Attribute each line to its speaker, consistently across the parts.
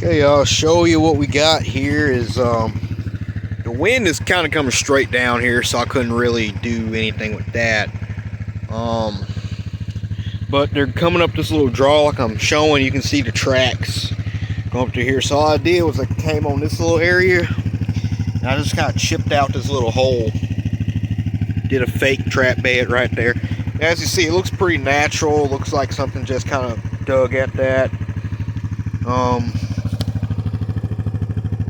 Speaker 1: Okay, I'll show you what we got here is the wind is kind of coming straight down here, so I couldn't really do anything with that. Um, but they're coming up this little draw like I'm showing. You can see the tracks going up to here. So all I did was I came on this little area and I just kind of chipped out this little hole. Did a fake trap bed right there. As you see, it looks pretty natural. Looks like something just kind of dug at that. Um,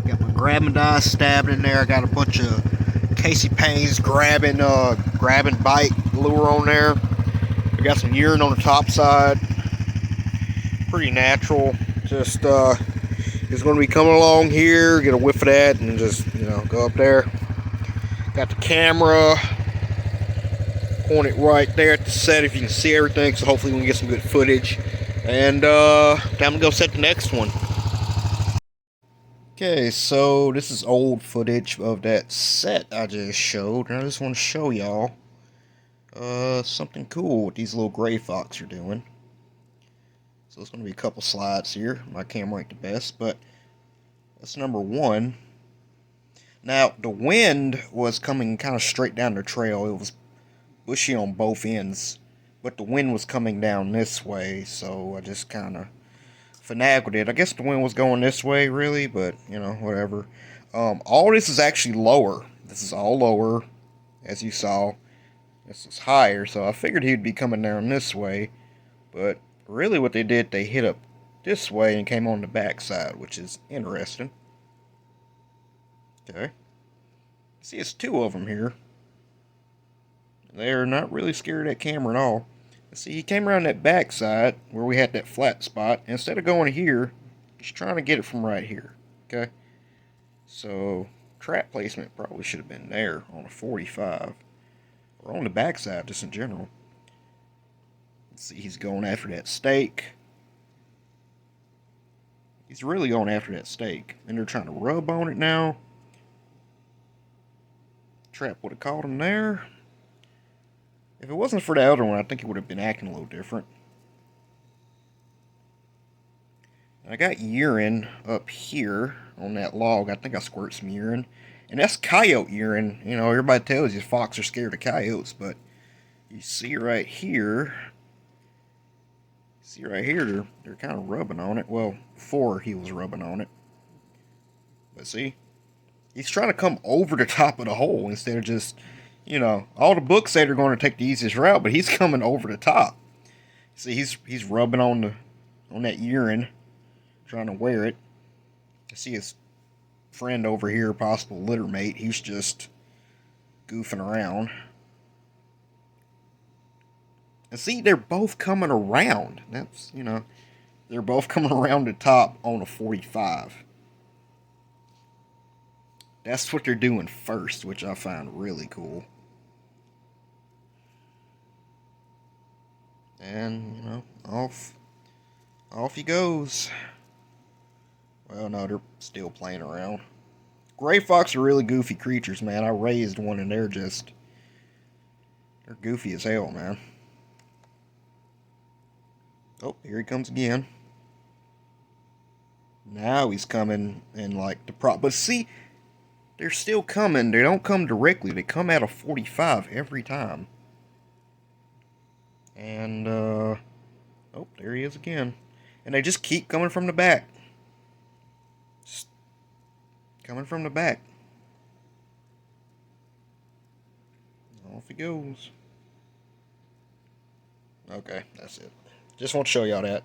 Speaker 1: Got my grabbing die stabbed in there. I got a bunch of Casey Payne's grabbing bite lure on there. I got some urine on the top side. Pretty natural. Just it's going to be coming along here. Get a whiff of that and just go up there. Got the camera. Point it right there at the set if you can see everything. So hopefully we can get some good footage. And time to go set the next one. Okay, so this is old footage of that set I just showed, and I just want to show y'all something cool what these little gray fox are doing. So it's going to be a couple slides here. My camera ain't the best, but that's number one. Now, the wind was coming kind of straight down the trail. It was bushy on both ends, but the wind was coming down this way, so I just kind of finagled it. I guess the wind was going this way, really, but, whatever. All this is actually lower. This is all lower, as you saw. This is higher, so I figured he'd be coming down this way, but really what they did, they hit up this way and came on the back side, which is interesting. Okay. See, it's two of them here. They're not really scared of that camera at all. See, he came around that back side where we had that flat spot. Instead of going here, he's trying to get it from right here. Okay? So, trap placement probably should have been there on a 45. Or on the back side, just in general. Let's see, he's going after that steak. He's really going after that steak. And they're trying to rub on it now. Trap would have caught him there. If it wasn't for the other one, I think it would have been acting a little different. I got urine up here on that log. I think I squirt some urine. And that's coyote urine. Everybody tells you fox are scared of coyotes, but you see right here. They're kind of rubbing on it. Well, before he was rubbing on it. But see, he's trying to come over the top of the hole instead of just, all the books say they're going to take the easiest route, but he's coming over the top. See, he's rubbing on that urine, trying to wear it. I see his friend over here, possible litter mate. He's just goofing around. And see, they're both coming around. That's, they're both coming around the top on a 45. That's what they're doing first, which I find really cool. And, off he goes. Well, no, they're still playing around. Gray fox are really goofy creatures, man. I raised one and they're goofy as hell, man. Oh, here he comes again. Now he's coming in like the prop. But see, they're still coming. They don't come directly. They come at a 45 every time. And, oh, there he is again. And they just keep coming from the back. Just coming from the back. Off he goes. Okay, that's it. Just want to show y'all that.